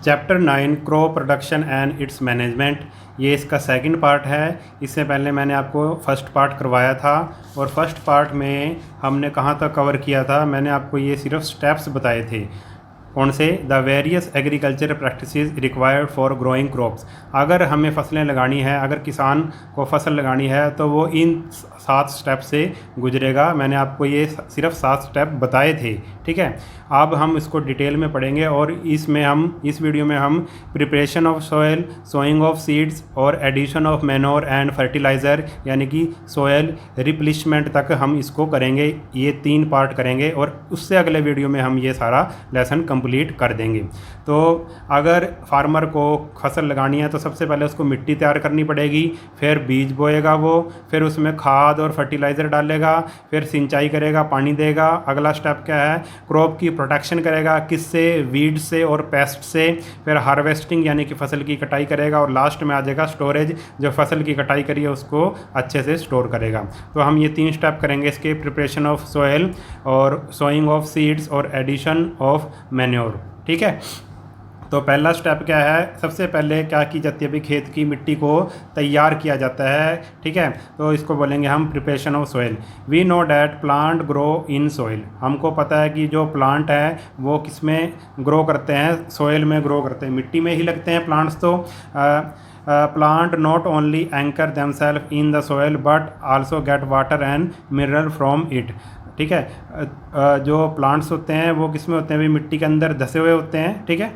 Chapter 9 crop production and it's management, ये इसका second part है। इससे पहले मैंने आपको फर्स्ट पार्ट करवाया था और फर्स्ट पार्ट में हमने कहाँ तक कवर किया था, मैंने आपको ये सिर्फ स्टेप्स बताए थे। कौन से? The various agriculture practices required for growing crops. अगर हमें फसलें लगानी है, अगर किसान को फसल लगानी है तो वो इन 7 स्टेप से गुजरेगा। मैंने आपको ये सिर्फ 7 स्टेप बताए थे, ठीक है। अब हम इसको डिटेल में पढ़ेंगे और इस वीडियो में हम preparation of soil, sowing of seeds और addition of manure and fertiliser यानी कि सॉयल रिप्लेसमेंट तक हम इसको करेंगे। ये 3 पार्ट करेंगे और उससे अगले वीडियो में हम ये सारा लेसन कंप्लीट कर देंगे। तो अगर फार्मर को फसल लगानी है तो सबसे पहले उसको मिट्टी तैयार करनी पड़ेगी, फिर बीज बोएगा वो, फिर उसमें खाद और फर्टिलाइज़र डालेगा, फिर सिंचाई करेगा, पानी देगा। अगला स्टेप क्या है? क्रॉप की प्रोटेक्शन करेगा, किससे? वीड से और पेस्ट से। फिर हार्वेस्टिंग यानी कि फसल की कटाई करेगा और लास्ट में आ जाएगा स्टोरेज, जो फसल की कटाई करी है उसको अच्छे से स्टोर करेगा। तो हम ये 3 स्टेप करेंगे इसके, प्रिपरेशन ऑफ सॉइल और सोइंग ऑफ सीड्स और एडिशन ऑफ मैन्योर, ठीक है। तो पहला स्टेप क्या है? सबसे पहले क्या की जाती है भाई, खेत की मिट्टी को तैयार किया जाता है, ठीक है। तो इसको बोलेंगे हम preparation of soil. We know that plant grow in soil. हमको पता है कि जो प्लांट है वो किस में ग्रो करते हैं? सॉइल में ग्रो करते हैं, मिट्टी में ही लगते हैं प्लांट्स। तो plant not only anchor themselves in the soil but also get water and mineral from it, ठीक है। जो प्लांट्स होते हैं वो किस में होते हैं? भी मिट्टी के अंदर धसे हुए होते हैं, ठीक है।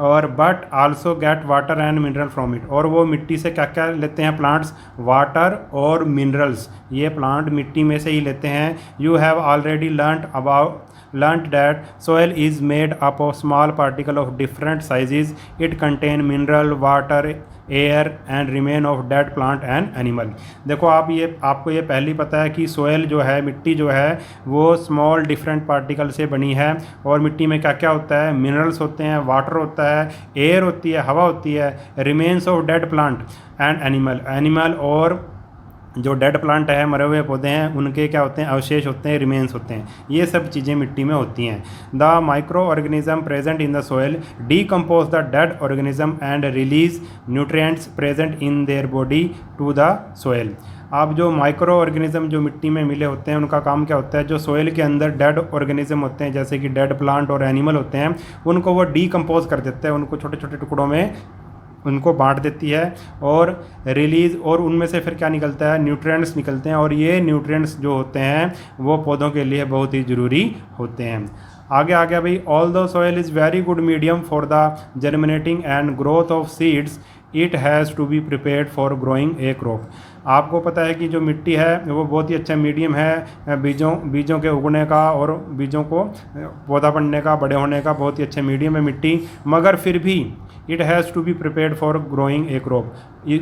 और but also get water and mineral from it, और वो मिट्टी से क्या क्या लेते हैं प्लांट्स? वाटर और मिनरल्स, ये प्लांट मिट्टी में से ही लेते हैं। You have already learnt that soil is made up of small particles of different sizes. It contain mineral, water, air and remain of dead plant and animal। देखो आपको ये पहले ही पता है कि सोयल जो है, मिट्टी जो है वो स्मॉल डिफरेंट पार्टिकल से बनी है। और मिट्टी में क्या क्या होता है? मिनरल्स होते हैं, वाटर होता है, एयर होती है, हवा होती है, remains of dead plant and animal और जो डेड प्लांट है, मरे हुए पौधे हैं, उनके क्या होते हैं? अवशेष होते हैं, रिमेन्स होते हैं। ये सब चीज़ें मिट्टी में होती हैं। The micro organism present in the soil decompose the dead organism and release nutrients present in their body to the soil. अब जो माइक्रो ऑर्गेनिज्म जो मिट्टी में मिले होते हैं उनका काम क्या होता है? जो सोयल के अंदर डेड ऑर्गेनिज्म होते हैं जैसे कि डेड प्लांट और एनिमल होते हैं, उनको वो डीकम्पोज कर देते हैं, उनको छोटे छोटे टुकड़ों में उनको बांट देती है और रिलीज़, और उनमें से फिर क्या निकलता है? न्यूट्रिएंट्स निकलते हैं। और ये न्यूट्रिएंट्स जो होते हैं वो पौधों के लिए बहुत ही ज़रूरी होते हैं। आगे आ गया भाई, although soil is very good medium for the germinating and growth of seeds, it has to be prepared for growing a crop. आपको पता है कि जो मिट्टी है वो बहुत ही अच्छा मीडियम है बीजों के उगने का और बीजों को पौधा बनने का, बड़े होने का बहुत ही अच्छा मीडियम है मिट्टी। मगर फिर भी it has to be prepared for growing a crop,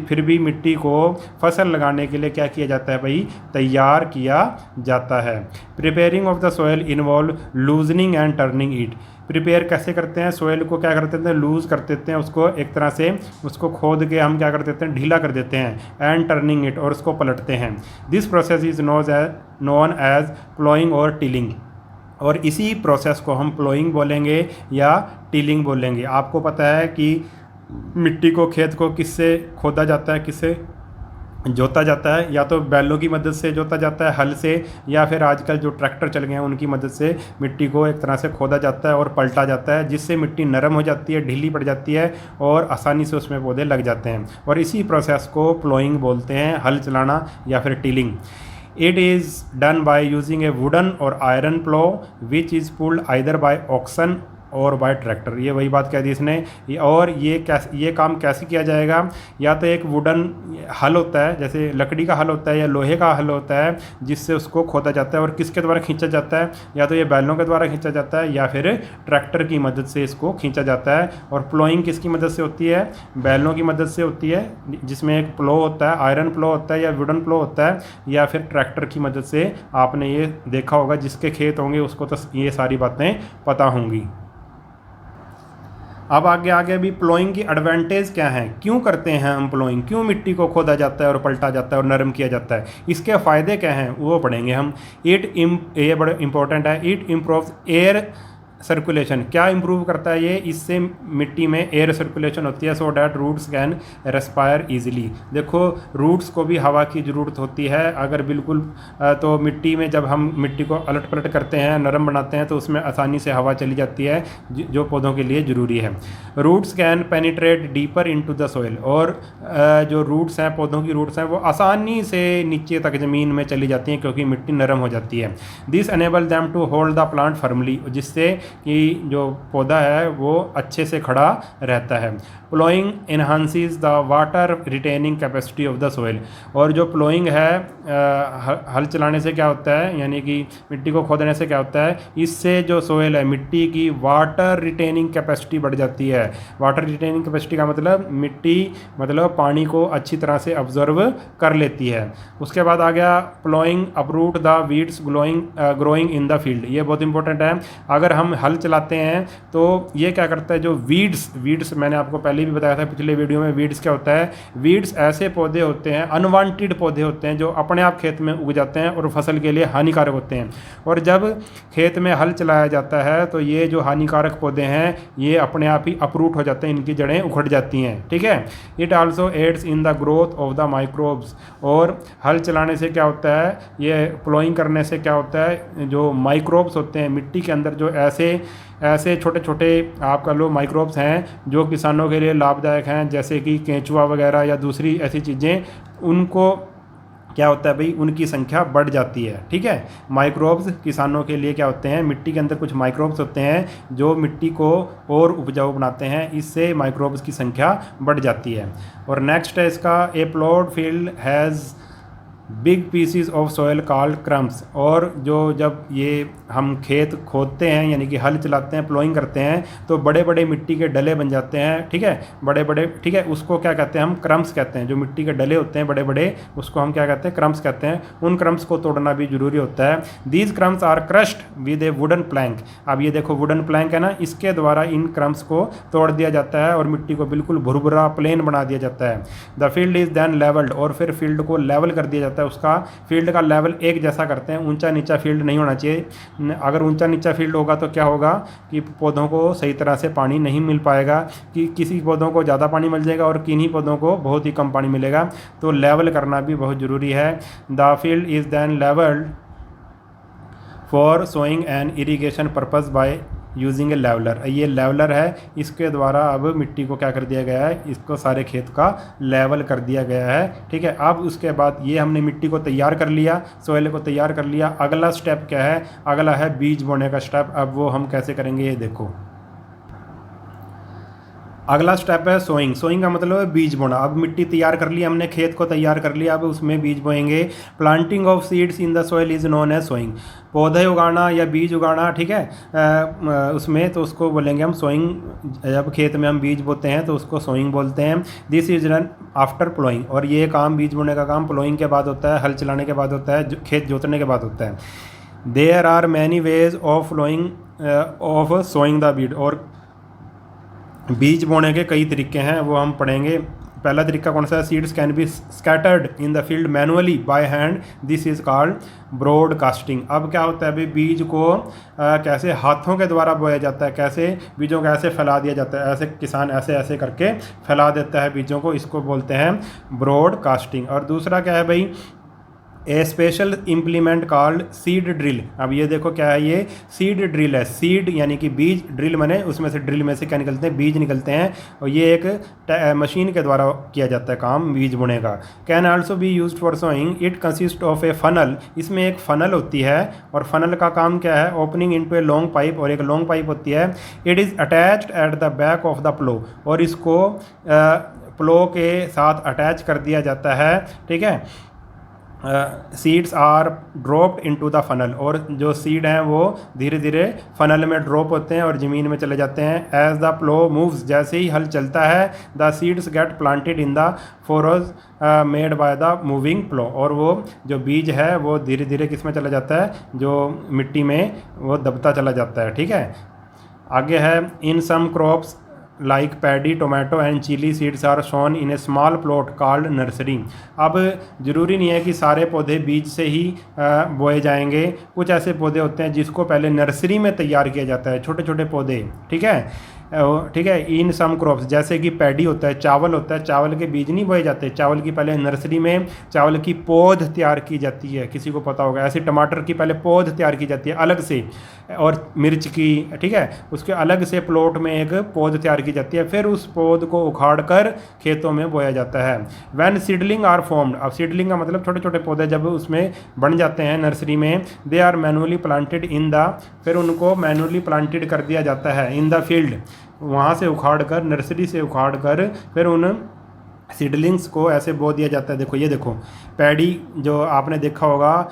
फिर भी मिट्टी को फसल लगाने के लिए क्या किया जाता है भाई? तैयार किया जाता है। Preparing of the soil involve loosening and turning it. Prepare कैसे करते हैं? सॉइल को क्या करते हैं? लूज़ कर देते हैं उसको, एक तरह से उसको खोद के हम क्या कर देते हैं? ढीला कर देते हैं। एंड टर्निंग इट, और उसको पलटते हैं। This process is known as ploughing और टिलिंग, और इसी प्रोसेस को हम प्लोइंग बोलेंगे या टिलिंग बोलेंगे। आपको पता है कि मिट्टी को, खेत को किससे खोदा जाता है, किससे जोता जाता है? या तो बैलों की मदद से जोता जाता है, हल से, या फिर आजकल जो ट्रैक्टर चल गए हैं उनकी मदद से मिट्टी को एक तरह से खोदा जाता है और पलटा जाता है, जिससे मिट्टी नरम हो जाती है, ढीली पड़ जाती है और आसानी से उसमें पौधे लग जाते हैं। और इसी प्रोसेस को प्लोइंग बोलते हैं, हल चलाना या फिर tilling. It is done by using a wooden or iron plow which is pulled either by oxen और बाय ट्रैक्टर। ये वही बात कह दी इसने। और ये काम कैसे किया जाएगा? या तो एक वुडन हल होता है, जैसे लकड़ी का हल होता है या लोहे का हल होता है, जिससे उसको खोदा जाता है। और किसके द्वारा खींचा जाता है? या तो ये बैलों के द्वारा खींचा जाता है या फिर ट्रैक्टर की मदद से इसको खींचा जाता है। और प्लोइंग किसकी मदद से होती है? बैलों की मदद से होती है, जिसमें एक प्लो होता है, आयरन प्लो होता है या वुडन प्लो होता है, या फिर ट्रैक्टर की मदद से। आपने ये देखा होगा, जिसके खेत होंगे उसको तो ये सारी बातें पता होंगी। अब आगे भी प्लोइंग की एडवांटेज क्या है? क्यों करते हैं हम प्लोइंग? क्यों मिट्टी को खोदा जाता है और पलटा जाता है और नरम किया जाता है? इसके फ़ायदे क्या हैं वो पढ़ेंगे हम। ये बड़ा इंपॉर्टेंट है। इट इम्प्रूव्स एयर सर्कुलेशन क्या इंप्रूव करता है ये, इससे मिट्टी में एयर सर्कुलेशन होती है, so that roots can respire easily. देखो रूट्स को भी हवा की ज़रूरत होती है, अगर बिल्कुल तो मिट्टी में जब हम मिट्टी को अलट पलट करते हैं, नरम बनाते हैं, तो उसमें आसानी से हवा चली जाती है, जो पौधों के लिए ज़रूरी है। Roots can penetrate deeper into the soil, और जो रूट्स हैं, पौधों की रूट्स हैं, वो आसानी से नीचे तक ज़मीन में चली जाती हैं क्योंकि मिट्टी नरम हो जाती है। This enable them to hold the plant firmly, जिससे कि जो पौधा है वो अच्छे से खड़ा रहता है। Ploughing enhances the water retaining capacity of the soil, और जो प्लोइंग है हल चलाने से क्या होता है, यानी कि मिट्टी को खोदने से क्या होता है, इससे जो सोइल है मिट्टी की वाटर रिटेनिंग कैपेसिटी बढ़ जाती है। वाटर रिटेनिंग कैपेसिटी का मतलब मिट्टी मतलब पानी को अच्छी तरह से ऑब्जर्व कर लेती है। उसके बाद आ गया ploughing uproot the weeds growing in the field, ये बहुत इंपॉर्टेंट है। अगर हम हल चलाते हैं तो ये क्या करता है, जो वीड्स मैंने आपको पहले भी बताया था पिछले वीडियो में, वीड्स क्या होता है, वीड्स ऐसे पौधे होते हैं, अनवांटेड पौधे होते हैं जो अपने आप खेत में उग जाते हैं और फसल के लिए हानिकारक होते हैं, और जब खेत में हल चलाया जाता है तो ये जो हानिकारक पौधे हैं ये अपने आप ही अपरूट हो जाते हैं, इनकी जड़ें उखड़ जाती हैं, ठीक है। It also aids in the growth of the microbes, और हल चलाने से क्या होता है, ये प्लोइंग करने से क्या होता है, जो माइक्रोब्स होते हैं मिट्टी के अंदर, जो ऐसे छोटे छोटे आप कह लो माइक्रोब्स हैं जो किसानों के लिए लाभदायक हैं, जैसे कि केंचुआ वगैरह या दूसरी ऐसी चीज़ें, उनको क्या होता है भाई, उनकी संख्या बढ़ जाती है, ठीक है। माइक्रोब्स किसानों के लिए क्या होते हैं, मिट्टी के अंदर कुछ माइक्रोब्स होते हैं जो मिट्टी को और उपजाऊ बनाते हैं, इससे माइक्रोब्स की संख्या बढ़ जाती है। और नेक्स्ट है इसका, ए plot field has big PCs of soil called crumbs, और जो जब ये हम खेत खोदते हैं यानी कि हल चलाते हैं, प्लोइंग करते हैं, तो बड़े बड़े मिट्टी के डले बन जाते हैं, ठीक है, बड़े बड़े, ठीक है, उसको क्या कहते हैं, हम क्रम्स कहते हैं। जो मिट्टी के डले होते हैं बड़े बड़े, उसको हम क्या कहते हैं, क्रम्स कहते हैं। उन क्रम्स को तोड़ना भी जरूरी होता है। These crumbs are crushed with a wooden plank, अब ये देखो वुडन प्लैंक है ना, इसके द्वारा इन क्रम्स को तोड़ दिया जाता है और मिट्टी को बिल्कुल भुरभुरा प्लेन बना दिया जाता है। The field is then levelled, और फिर फील्ड को लेवल कर दिया जाता है, उसका फील्ड का लेवल एक जैसा करते हैं, ऊंचा नीचा फील्ड नहीं होना चाहिए। अगर ऊंचा नीचा फील्ड होगा तो क्या होगा कि पौधों को सही तरह से पानी नहीं मिल पाएगा, कि किसी पौधों को ज़्यादा पानी मिल जाएगा और किन्हीं पौधों को बहुत ही कम पानी मिलेगा, तो लेवल करना भी बहुत ज़रूरी है। The field is then levelled for sowing and irrigation purpose by using a leveller, ये लेवलर है, इसके द्वारा अब मिट्टी को क्या कर दिया गया है, इसको सारे खेत का लेवल कर दिया गया है, ठीक है। अब उसके बाद ये हमने मिट्टी को तैयार कर लिया, सोइल को तैयार कर लिया, अगला स्टेप क्या है, अगला है बीज बोने का स्टेप। अब वो हम कैसे करेंगे ये देखो। अगला स्टेप है सोइंग, सोइंग का मतलब है बीज बोना। अब मिट्टी तैयार कर ली हमने, खेत को तैयार कर लिया, अब उसमें बीज बोएंगे। Planting of seeds in the soil is known as sowing, पौधे उगाना या बीज उगाना, ठीक है, उसमें तो उसको बोलेंगे हम सोइंग। जब खेत में हम बीज बोते हैं तो उसको सोइंग बोलते हैं। This is done after ploughing, और ये काम बीज बोने का काम प्लोइंग के बाद होता है, हल चलाने के बाद होता है, खेत जोतने के बाद होता है। There are many ways of flowing of sowing the बीज, और बीज बोने के कई तरीके हैं, वो हम पढ़ेंगे। पहला तरीका कौन सा है, seeds can be scattered in the field manually by hand, this is called broadcasting. अब क्या होता है अभी, बीज को कैसे हाथों के द्वारा बोया जाता है, कैसे बीजों को ऐसे फैला दिया जाता है, ऐसे किसान ऐसे ऐसे करके फैला देता है बीजों को, इसको बोलते हैं ब्रॉडकास्टिंग। और दूसरा क्या है भाई, a special implement called seed drill. अब ये देखो क्या है, ये सीड ड्रिल है, सीड यानी कि बीज, ड्रिल माने उसमें से, ड्रिल में से क्या निकलते हैं, बीज निकलते हैं, और ये एक मशीन के द्वारा किया जाता है काम बीज बुने का। Can also be used for sowing, it consist of a funnel, इसमें एक फनल होती है, और फनल का काम क्या है, opening into a long pipe, और एक लॉन्ग पाइप होती है। It is attached at the back of the plough, और इसको प्लो के साथ अटैच कर दिया जाता है, ठीक है। Seeds are dropped into the funnel, और जो सीड हैं वो धीरे धीरे फनल में ड्रॉप होते हैं और ज़मीन में चले जाते हैं। एज द प्लो मूव्स, जैसे ही हल चलता है, the seeds get planted in the furrows made by the moving plough, और वो जो बीज है वो धीरे धीरे किस में चला जाता है, जो मिट्टी में वो दबता चला जाता है, ठीक है। आगे है, in some crops like paddy, tomato and chili seeds are sown in a small plot called nursery। अब ज़रूरी नहीं है कि सारे पौधे बीज से ही बोए जाएंगे। कुछ ऐसे पौधे होते हैं जिसको पहले नर्सरी में तैयार किया जाता है, छोटे छोटे पौधे, ठीक है। ठीक है। इन सम क्रॉप्स, जैसे कि पैडी होता है, चावल होता है, चावल के बीज नहीं बोए जाते, चावल की पहले नर्सरी में चावल की पौध तैयार की जाती है, किसी को पता होगा। ऐसे टमाटर की पहले पौध तैयार की जाती है अलग से, और मिर्च की, ठीक है, उसके अलग से प्लॉट में एक पौध तैयार की जाती है, फिर उस पौध को उखाड़ कर खेतों में बोया जाता है। व्हेन सीडलिंग आर फॉर्म्ड, अब सीडलिंग का मतलब छोटे छोटे पौधे जब उसमें बन जाते हैं नर्सरी में, they are manually planted in the, फिर उनको मैनुअली प्लांटेड कर दिया जाता है इन द फील्ड, वहाँ से उखाड़ कर, नर्सरी से उखाड़ कर फिर उन सीडलिंग्स को ऐसे बो दिया जाता है। देखो ये देखो पैडी, जो आपने देखा होगा,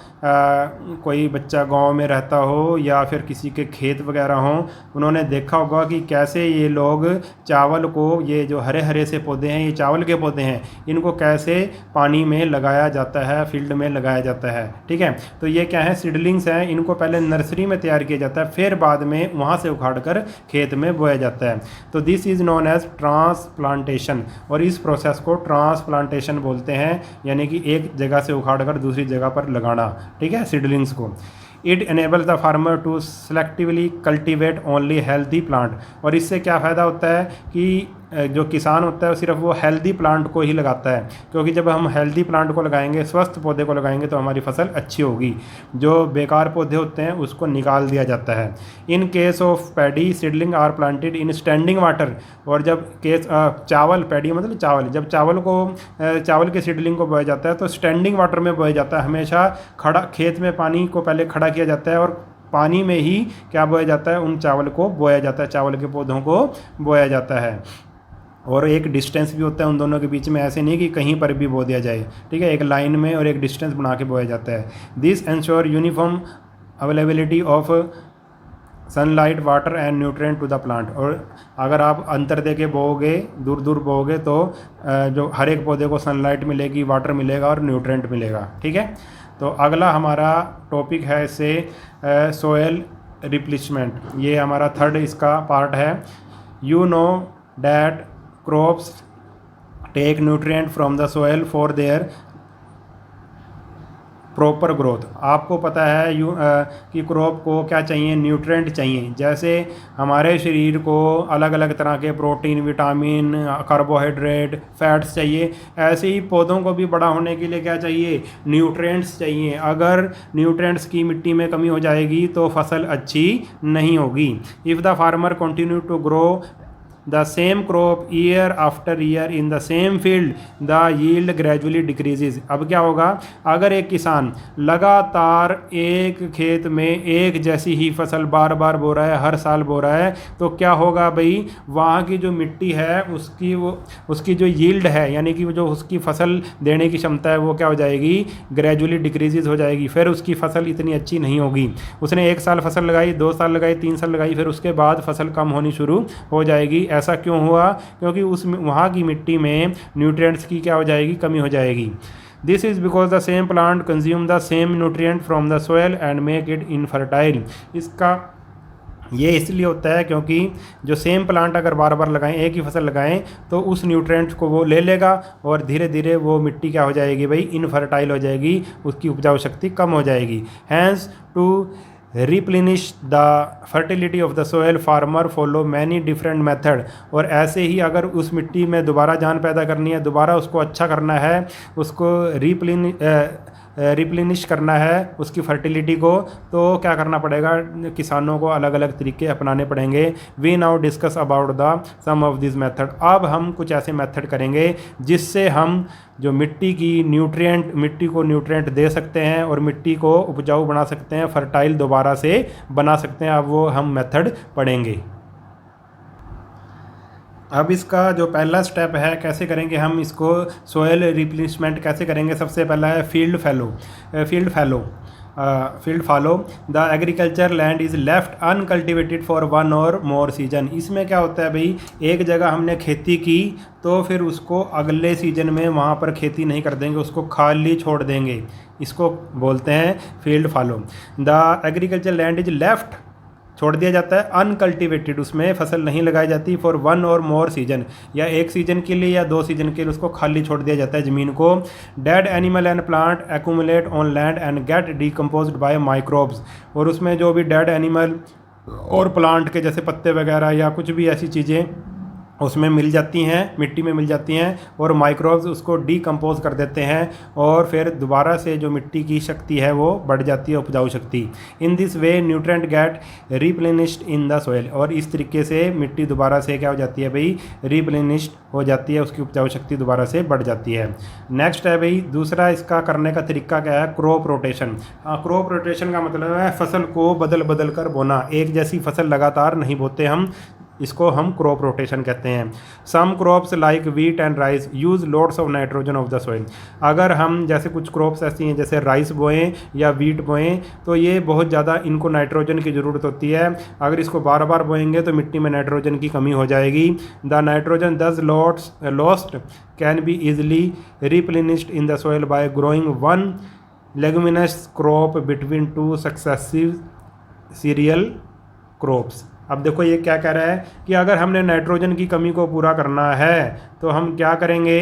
कोई बच्चा गांव में रहता हो या फिर किसी के खेत वगैरह हो, उन्होंने देखा होगा कि कैसे ये लोग चावल को, ये जो हरे हरे से पौधे हैं, ये चावल के पौधे हैं, इनको कैसे पानी में लगाया जाता है, फील्ड में लगाया जाता है, ठीक है। तो ये क्या है, सीडलिंग्स हैं, इनको पहले नर्सरी में तैयार किया जाता है, फिर बाद में वहाँ से उखाड़ कर खेत में बोया जाता है। तो this is known as transplantation, और इस प्रोसेस को ट्रांसप्लांटेशन बोलते हैं, यानी कि एक जगह से उखाड़ कर दूसरी जगह पर लगाना, ठीक है, सीडलिंग्स को। It enables the farmer to selectively cultivate only healthy plant, और इससे क्या फ़ायदा होता है कि जो किसान होता है सिर्फ वो हेल्दी प्लांट को ही लगाता है, क्योंकि जब हम हेल्दी प्लांट को लगाएंगे, स्वस्थ पौधे को लगाएंगे, तो हमारी फसल अच्छी होगी। जो बेकार पौधे होते हैं उसको निकाल दिया जाता है। In case of paddy, seedling are planted in standing water, और जब केस चावल, पैडी मतलब चावल, जब चावल के सीडलिंग को बोया जाता है तो स्टैंडिंग वाटर में बोया जाता है। हमेशा खड़ा, खेत में पानी को पहले खड़ा किया जाता है और पानी में ही क्या बोया जाता है, उन चावल को बोया जाता है, चावल के पौधों को बोया जाता है। और एक डिस्टेंस भी होता है उन दोनों के बीच में, ऐसे नहीं कि कहीं पर भी बो दिया जाए, ठीक है, एक लाइन में और एक डिस्टेंस बना के बोया जाता है। This ensure uniform availability of sunlight, water and nutrient to the plant, और अगर आप अंतर दे के बोओगे, दूर दूर बोओगे, तो जो हर एक पौधे को सनलाइट मिलेगी, वाटर मिलेगा और न्यूट्रिएंट मिलेगा, ठीक है। तो अगला हमारा टॉपिक है इससे सोयल रिप्लेसमेंट, ये हमारा थर्ड इसका पार्ट है। You know that crops take nutrient from the soil for their proper growth. आपको पता है कि क्रॉप को क्या चाहिए, न्यूट्रिएंट चाहिए। जैसे हमारे शरीर को अलग अलग तरह के प्रोटीन, विटामिन, कार्बोहाइड्रेट, फैट्स चाहिए, ऐसे ही पौधों को भी बड़ा होने के लिए क्या चाहिए, न्यूट्रिएंट्स चाहिए। अगर न्यूट्रिएंट्स की मिट्टी में कमी हो जाएगी तो फसल अच्छी नहीं होगी। If the farmer continue to grow the same crop year after year in the same field, the yield gradually decreases। अब क्या होगा, अगर एक किसान लगातार एक खेत में एक जैसी ही फसल बार बार बो रहा है, हर साल बो रहा है, तो क्या होगा भाई, वहाँ की जो मिट्टी है उसकी जो यील्ड है, यानी कि जो उसकी फसल देने की क्षमता है, वो क्या हो जाएगी, ग्रेजुअली डिक्रीजेज हो जाएगी। फिर उसकी फसल इतनी अच्छी नहीं होगी। उसने एक साल फसल लगाई, 2 साल लगाई, 3 साल लगाई, फिर उसके बाद फसल कम होनी शुरू हो जाएगी। ऐसा क्यों हुआ, क्योंकि वहाँ की मिट्टी में न्यूट्रिएंट्स की क्या हो जाएगी, कमी हो जाएगी। This is because the same plant consume the same nutrient from the soil and make it infertile. इसका ये इसलिए होता है क्योंकि जो सेम प्लांट अगर बार बार लगाएं, एक ही फसल लगाएं, तो उस न्यूट्रिएंट्स को वो ले लेगा और धीरे धीरे वो मिट्टी क्या हो जाएगी भाई, इनफर्टाइल हो जाएगी, उसकी उपजाऊ शक्ति कम हो जाएगी। Hence to replenish the fertility of the soil, farmer follow many different method। और ऐसे ही अगर उस मिट्टी में दोबारा जान पैदा करनी है, दोबारा उसको अच्छा करना है, उसको रिप्लेनिश करना है उसकी फर्टिलिटी को, तो क्या करना पड़ेगा, किसानों को अलग अलग तरीके अपनाने पड़ेंगे। We now discuss about the some of this method. अब हम कुछ ऐसे मेथड करेंगे जिससे हम जो मिट्टी को न्यूट्रिएंट दे सकते हैं और मिट्टी को उपजाऊ बना सकते हैं, फर्टाइल दोबारा से बना सकते हैं। अब वो हम मेथड पढ़ेंगे। अब इसका जो पहला स्टेप है, कैसे करेंगे हम इसको, सोयल रिप्लेसमेंट कैसे करेंगे। सबसे पहला है field follow. The agriculture land is left uncultivated for 1 और मोर सीजन। इसमें क्या होता है भाई, एक जगह हमने खेती की तो फिर उसको अगले सीजन में वहाँ पर खेती नहीं कर देंगे, उसको खाली छोड़ देंगे, इसको बोलते हैं field follow. The agriculture land is left, छोड़ दिया जाता है। अनकल्टिवेटेड, उसमें फसल नहीं लगाई जाती फॉर 1 और मोर सीजन, या एक सीजन के लिए या 2 सीजन के लिए उसको खाली छोड़ दिया जाता है ज़मीन को। Dead animal and plant accumulate on land and get decomposed by microbes, और उसमें जो भी डेड एनिमल और प्लांट के जैसे पत्ते वगैरह या कुछ भी ऐसी चीज़ें उसमें मिल जाती हैं, मिट्टी में मिल जाती हैं, और माइक्रोब्स उसको डीकम्पोज कर देते हैं, और फिर दोबारा से जो मिट्टी की शक्ति है वो बढ़ जाती है, उपजाऊ शक्ति। In this way nutrient get replenished in the soil, और इस तरीके से मिट्टी दोबारा से क्या हो जाती है भाई, रिप्लेनिश्ड हो जाती है, उसकी उपजाऊ शक्ति दोबारा से बढ़ जाती है। नेक्स्ट है भाई दूसरा इसका करने का तरीका क्या है, क्रॉप रोटेशन। क्रॉप रोटेशन का मतलब है फसल को बदल बदल कर बोना, एक जैसी फसल लगातार नहीं बोते हम, इसको हम क्रॉप रोटेशन कहते हैं। Some crops like wheat and rice use loads of nitrogen of the soil. अगर हम जैसे कुछ क्रॉप्स ऐसी हैं जैसे राइस बोएं या वीट बोएं तो ये बहुत ज़्यादा इनको नाइट्रोजन की ज़रूरत होती है। अगर इसको बार बार बोएंगे तो मिट्टी में नाइट्रोजन की कमी हो जाएगी। द नाइट्रोजन दस lost can be easily replenished in the soil bye growing 1 leguminous crop between 2 successive cereal crops. अब देखो ये क्या कह रहा है कि अगर हमने नाइट्रोजन की कमी को पूरा करना है तो हम क्या करेंगे,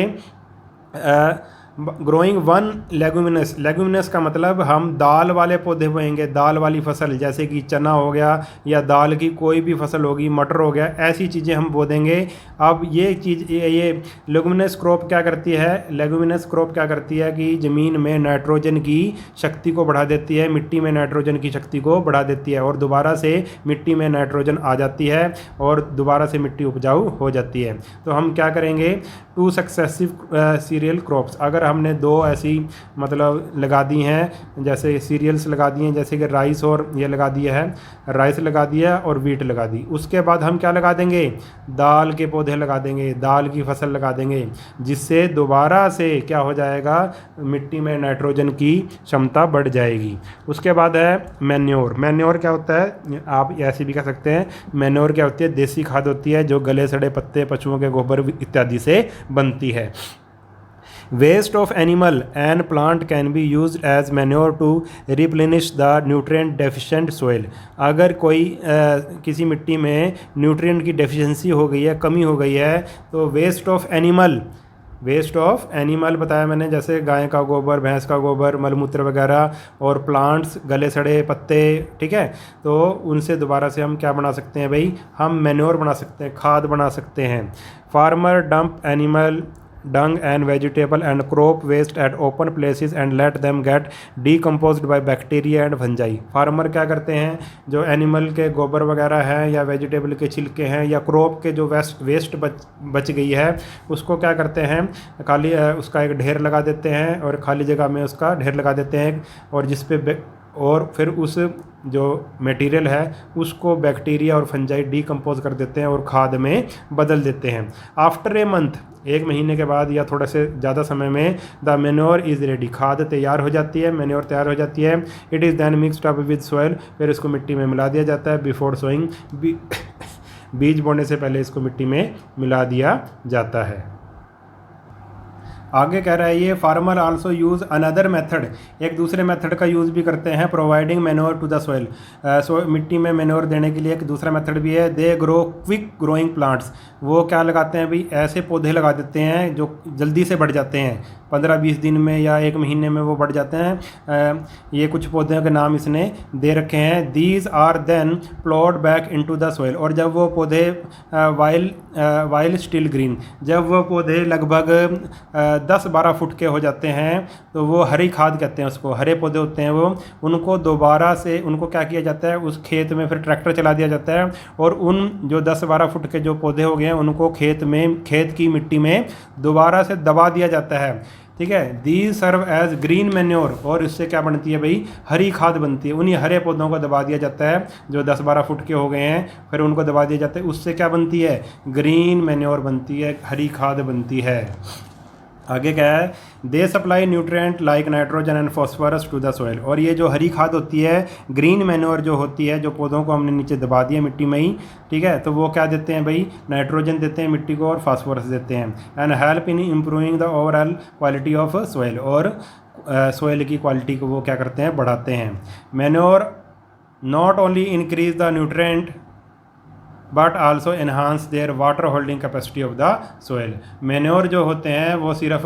ग्रोइंग 1 लेगुमिनस। लेगुमिनस का मतलब हम दाल वाले पौधे बोएंगे, दाल वाली फसल जैसे कि चना हो गया या दाल की कोई भी फसल होगी, मटर हो गया, ऐसी चीज़ें हम बो देंगे। अब ये चीज़ ये लेगुमिनस क्रॉप क्या करती है, लेगुमिनस क्रॉप क्या करती है कि ज़मीन में नाइट्रोजन की शक्ति को बढ़ा देती है, मिट्टी में नाइट्रोजन की शक्ति को बढ़ा देती है, और दोबारा से मिट्टी में नाइट्रोजन आ जाती है और दोबारा से मिट्टी उपजाऊ हो जाती है। तो हम क्या करेंगे, 2 सक्सेसिव सीरियल क्रॉप्स। अगर हमने 2 ऐसी मतलब लगा दी हैं, जैसे सीरियल्स लगा दिए हैं, जैसे कि राइस और ये लगा दिया है, राइस लगा दिया और वीट लगा दी, उसके बाद हम क्या लगा देंगे, दाल के पौधे लगा देंगे, दाल की फसल लगा देंगे, जिससे दोबारा से क्या हो जाएगा, मिट्टी में नाइट्रोजन की क्षमता बढ़ जाएगी। उसके बाद है मैन्योर। मैन्योर क्या होता है, आप ऐसे भी कह सकते हैं, मैन्योर क्या होती है, देसी खाद होती है जो गले सड़े पत्ते, पशुओं के गोबर इत्यादि से बनती है। Waste of animal and plant can be used as manure to replenish the nutrient deficient soil। अगर कोई किसी मिट्टी में न्यूट्रिएंट की डेफिशिएंसी हो गई है, कमी हो गई है, तो वेस्ट ऑफ एनिमल बताया मैंने, जैसे गाय का गोबर, भैंस का गोबर, मलमूत्र वगैरह, और प्लांट्स गले सड़े पत्ते, ठीक है, तो उनसे दोबारा से हम क्या बना सकते हैं भाई, हम मैन्योर बना सकते हैं, खाद बना सकते हैं। Farmer dump animal dung and vegetable and crop waste at open places and let them get decomposed by bacteria and fungi। Farmer क्या करते हैं, जो एनिमल के गोबर वगैरह हैं या वेजिटेबल के छिलके हैं या क्रॉप के जो वेस्ट बच गई है, उसको क्या करते हैं, खाली उसका एक ढेर लगा देते हैं और खाली जगह में उसका ढेर लगा देते हैं, और जिस पे और फिर उस जो मटेरियल है उसको बैक्टीरिया और फंजाई डीकम्पोज कर देते हैं और खाद में बदल देते हैं। आफ्टर ए मंथ, 1 महीने के बाद या थोड़ा से ज़्यादा समय में, द मैन्योर इज़ रेडी, खाद तैयार हो जाती है, मैन्योर तैयार हो जाती है। It is then mixed up with soil, फिर इसको मिट्टी में मिला दिया जाता है। बिफोर सोइंग, बीज बोने से पहले इसको मिट्टी में मिला दिया जाता है। आगे कह रहा है ये, farmer also use another method, एक दूसरे मेथड का यूज़ भी करते हैं, providing manure to the soil. मिट्टी में मैन्योर देने के लिए एक दूसरा मेथड भी है। They grow quick growing plants, वो क्या लगाते हैं भाई, ऐसे पौधे लगा देते हैं जो जल्दी से बढ़ जाते हैं, 15-20 दिन में या 1 महीने में वो बढ़ जाते हैं। ये कुछ पौधों के नाम इसने दे रखे हैं। These are then ploughed back into the soil, और जब वो पौधे वाइल स्टिल ग्रीन, जब वो पौधे लगभग 10-12 फुट के हो जाते हैं तो वो हरी खाद कहते हैं उसको, हरे पौधे होते हैं वो, उनको दोबारा से उनको क्या किया जाता है, उस खेत में फिर ट्रैक्टर चला दिया जाता है और उन जो 10-12 फुट के जो पौधे हो गए हैं उनको खेत की मिट्टी में दोबारा से दबा दिया जाता है, ठीक है। These serve as green manure, और इससे क्या बनती है भाई, हरी खाद बनती है। उन्हीं हरे पौधों को दबा दिया जाता है जो 10-12 फुट के हो गए हैं, फिर उनको दबा दिया जाता है, उससे क्या बनती है, ग्रीन मैन्योर बनती है, हरी खाद बनती है। आगे क्या है, they supply nutrient like nitrogen and phosphorus to the soil, और ये जो हरी खाद होती है, ग्रीन मैन्योर जो होती है, जो पौधों को हमने नीचे दबा दिया मिट्टी में ही, ठीक है, तो वो क्या देते हैं भाई, नाइट्रोजन देते हैं मिट्टी को और फास्फोरस देते हैं। And help in improving the overall quality of soil, और सॉइल की क्वालिटी को वो क्या करते हैं, बढ़ाते हैं। Manure not only increase the nutrient but also enhance there water holding capacity of the soil. Manure जो होते हैं वो सिर्फ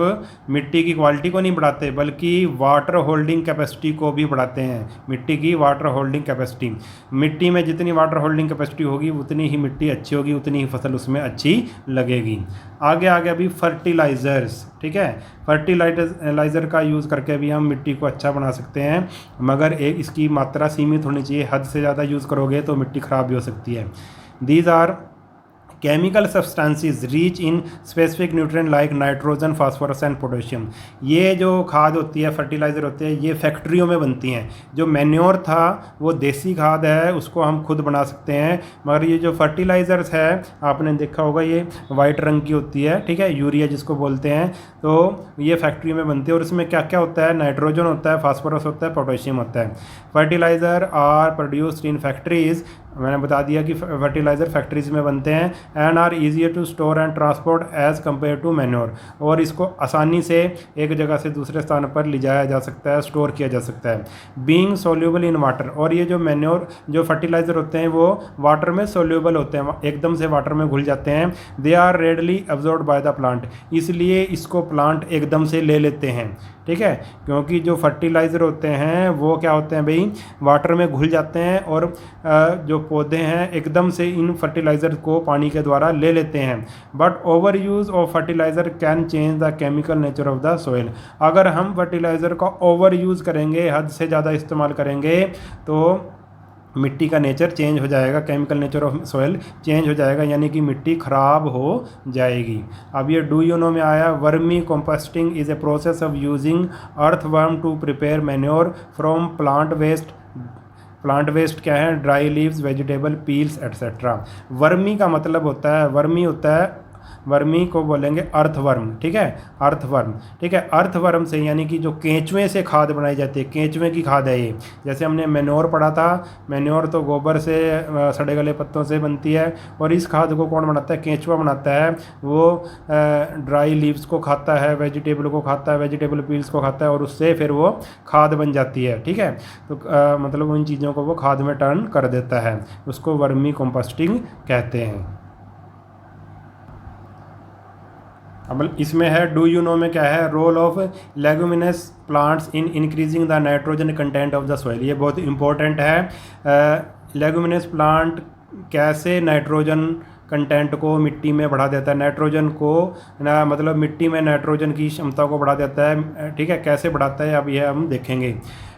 मिट्टी की क्वालिटी को नहीं बढ़ाते बल्कि वाटर होल्डिंग कैपेसिटी को भी बढ़ाते हैं। मिट्टी की वाटर होल्डिंग कैपेसिटी, मिट्टी में जितनी वाटर होल्डिंग कैपेसिटी होगी उतनी ही मिट्टी अच्छी होगी, उतनी ही फसल उसमें अच्छी लगेगी। आगे आगे अभी फर्टिलाइज़र्स, ठीक है, फर्टिलाइज़र का यूज़ करके भी हम मिट्टी को अच्छा बना सकते हैं, मगर एक इसकी मात्रा सीमित होनी चाहिए। हद से ज़्यादा यूज़ करोगे तो मिट्टी ख़राब भी हो सकती है। These are chemical substances rich in specific nutrient like nitrogen, phosphorus and potassium। ये जो खाद होती है, फर्टिलाइज़र होते हैं, ये फैक्ट्रियों में बनती हैं। जो मैन्योर था वो देसी खाद है, उसको हम खुद बना सकते हैं, मगर ये जो फर्टिलाइज़र्स है आपने देखा होगा ये वाइट रंग की होती है, ठीक है, यूरिया जिसको बोलते हैं, तो ये फैक्ट्री में बनती है। और इसमें क्या क्या होता है, नाइट्रोजन होता है, फास्फोरस होता है, पोटेशियम होता है। Fertilizer are produced in factories, मैंने बता दिया कि फर्टिलाइज़र फैक्ट्रीज में बनते हैं, and are easier to store and transport as compare to manure. और इसको आसानी से एक जगह से दूसरे स्थान पर ले जाया जा सकता है, स्टोर किया जा सकता है। बीइंग सोल्यूबल इन वाटर, और ये जो मैन्योर जो फर्टिलाइज़र होते हैं वो वाटर में सोल्यूबल होते हैं, एकदम से वाटर में घुल जाते हैं। They are readily absorbed by the plant, इसलिए इसको प्लांट एकदम से ले लेते हैं, ठीक है, क्योंकि जो फर्टिलाइज़र होते हैं वो क्या होते हैं भाई, वाटर में घुल जाते हैं और जो पौधे हैं एकदम से इन फर्टिलाइज़र को पानी के द्वारा ले लेते हैं। But over use of fertiliser can change the chemical nature of the soil. अगर हम फर्टिलाइज़र का ओवर यूज़ करेंगे, हद से ज़्यादा इस्तेमाल करेंगे, तो मिट्टी का नेचर चेंज हो जाएगा, chemical nature of soil change हो जाएगा, यानी कि मिट्टी ख़राब हो जाएगी। अब ये डू यू नो में आया, vermi composting is a process of using earthworm to prepare manure from plant waste. Plant waste क्या है, dry leaves, vegetable peels etcetera. Vermi का मतलब होता है, वर्मी होता है, वर्मी को बोलेंगे अर्थवर्म, ठीक है, अर्थवर्म, ठीक है। अर्थवर्म से यानी कि जो केंचुए से खाद बनाई जाती है, केंचुए की खाद है ये। जैसे हमने मैन्योर पढ़ा था, मैन्योर तो गोबर से, सड़े गले पत्तों से बनती है, और इस खाद को कौन बनाता है, केंचुआ बनाता है। वो ड्राई लीव्स को खाता है, वेजिटेबल को खाता है, वेजिटेबल पील्स को खाता है, और उससे फिर वो खाद बन जाती है, ठीक है। तो मतलब उन चीज़ों को वो खाद में टर्न कर देता है, उसको वर्मी कंपोस्टिंग कहते हैं। अब इसमें है डू यू नो में क्या है, role of leguminous plants in increasing the nitrogen content of the soil. ये बहुत इंपॉर्टेंट है। लेगुमिनस प्लांट कैसे नाइट्रोजन कंटेंट को मिट्टी में बढ़ा देता है, नाइट्रोजन को ना, मतलब मिट्टी में नाइट्रोजन की क्षमता को बढ़ा देता है, ठीक है, कैसे बढ़ाता है अब ये हम देखेंगे।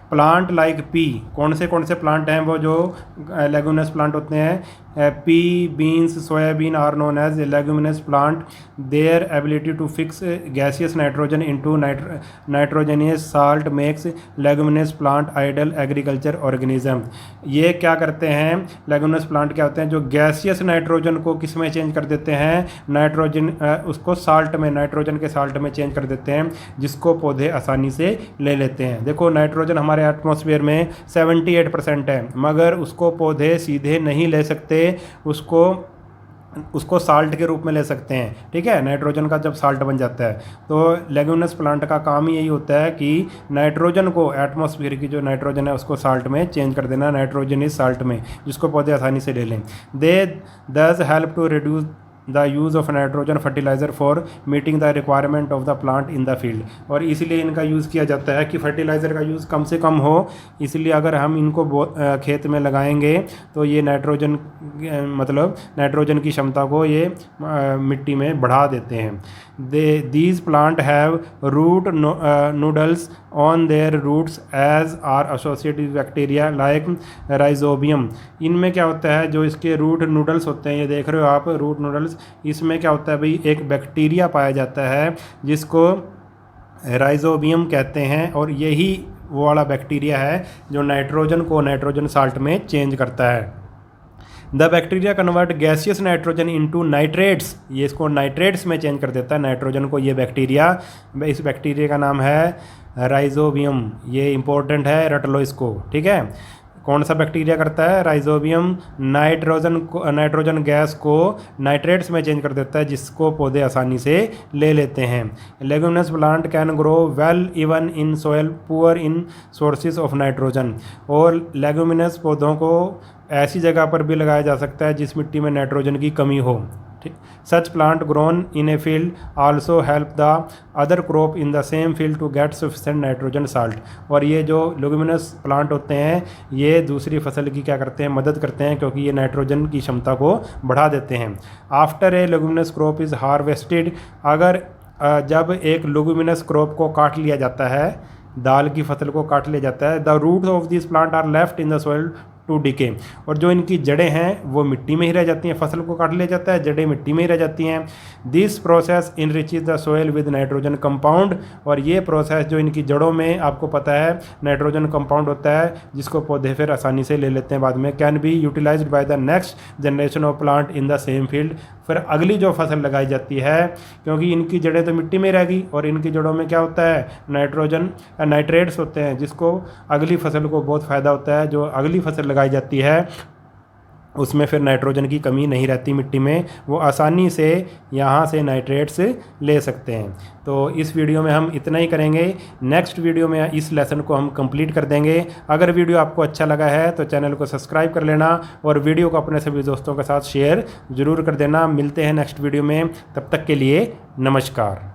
प्लांट लाइक पी, कौन से प्लांट हैं वो जो लेगुमिनस प्लांट होते हैं, pea, beans, soybean are known as leguminous plant. Their ability to fix gaseous nitrogen into nitrogenous salt makes leguminous plant ideal agriculture organism. ये क्या करते हैं, लेगुमिनस प्लांट क्या होते हैं, जो गैसियस नाइट्रोजन को किस में चेंज कर देते हैं, नाइट्रोजन उसको साल्ट में, नाइट्रोजन के साल्ट में चेंज कर देते हैं, जिसको पौधे आसानी से ले लेते हैं। देखो नाइट्रोजन हमारे एटमॉस्फेयर में 78% है, मगर उसको पौधे सीधे नहीं ले सकते, उसको साल्ट के रूप में ले सकते हैं, ठीक है, नाइट्रोजन का जब साल्ट बन जाता है। तो लेगुमिनस प्लांट का काम ही यही होता है कि नाइट्रोजन को, एटमॉस्फेयर की जो नाइट्रोजन है उसको साल्ट में चेंज कर देना, नाइट्रोजन इज साल्ट में, जिसको पौधे आसानी से ले लें। They thus help to reduce the use of nitrogen fertilizer for meeting the requirement of the plant in the field. और इसलिए इनका यूज़ किया जाता है कि फर्टिलाइज़र का यूज़ कम से कम हो, इसलिए अगर हम इनको खेत में लगाएंगे तो ये नाइट्रोजन, मतलब नाइट्रोजन की क्षमता को ये मिट्टी में बढ़ा देते हैं। These plant have root nodules on their roots as are associated bacteria like rhizobium. इनमें क्या होता है, जो इसके रूट नूडल्स होते हैं, ये देख रहे हो आप रूट नूडल्स, इसमें क्या होता है भाई, एक बैक्टीरिया पाया जाता है जिसको राइजोबियम कहते हैं, और यही वो वाला बैक्टीरिया है जो नाइट्रोजन को नाइट्रोजन साल्ट में चेंज करता है। The bacteria convert gaseous nitrogen into nitrates, ये इसको नाइट्रेट्स में चेंज कर देता है नाइट्रोजन को, ये बैक्टीरिया। इस बैक्टीरिया का नाम है राइजोबियम, ये इंपॉर्टेंट है, रट लो इसको, ठीक है। कौन सा बैक्टीरिया करता है? राइजोबियम नाइट्रोजन गैस को नाइट्रेट्स में चेंज कर देता है, जिसको पौधे आसानी से ले लेते हैं। Leguminous plant can grow well even in soil poor in sources of nitrogen. और लेगुमिनस पौधों को ऐसी जगह पर भी लगाया जा सकता है जिस मिट्टी में नाइट्रोजन की कमी हो। Such plant grown in a field also help the other crop in the same field to get sufficient nitrogen salt। और ये जो लेगुमिनस प्लांट होते हैं ये दूसरी फसल की क्या करते हैं? मदद करते हैं, क्योंकि ये नाइट्रोजन की क्षमता को बढ़ा देते हैं। After a leguminous crop is harvested, अगर जब एक लेगुमिनस क्रॉप को काट लिया जाता है, दाल की फसल को काट लिया जाता है, the roots of this plant are left in the soil to decay. और जो इनकी जड़ें हैं वो मिट्टी में ही रह जाती हैं। फसल को काट लिया जाता है, जड़ें मिट्टी में ही रह जाती हैं। This process enriches the soil with nitrogen compound. और ये प्रोसेस जो इनकी जड़ों में आपको पता है नाइट्रोजन कंपाउंड होता है, जिसको पौधे फिर आसानी से ले लेते हैं बाद में, can be utilized by the next generation of plant in the same field. फिर अगली जो फसल लगाई जाती है, क्योंकि इनकी जड़ें तो मिट्टी में रह गई और इनकी जड़ों में क्या होता है? नाइट्रेट्स होते हैं, जिसको अगली फसल को बहुत फ़ायदा होता है। जो अगली फसल लगाई जाती है उसमें फिर नाइट्रोजन की कमी नहीं रहती मिट्टी में, वो आसानी से यहाँ से नाइट्रेट्स ले सकते हैं। तो इस वीडियो में हम इतना ही करेंगे। नेक्स्ट वीडियो में इस लेसन को हम कंप्लीट कर देंगे। अगर वीडियो आपको अच्छा लगा है तो चैनल को सब्सक्राइब कर लेना और वीडियो को अपने सभी दोस्तों के साथ शेयर ज़रूर कर देना। मिलते हैं नेक्स्ट वीडियो में, तब तक के लिए नमस्कार।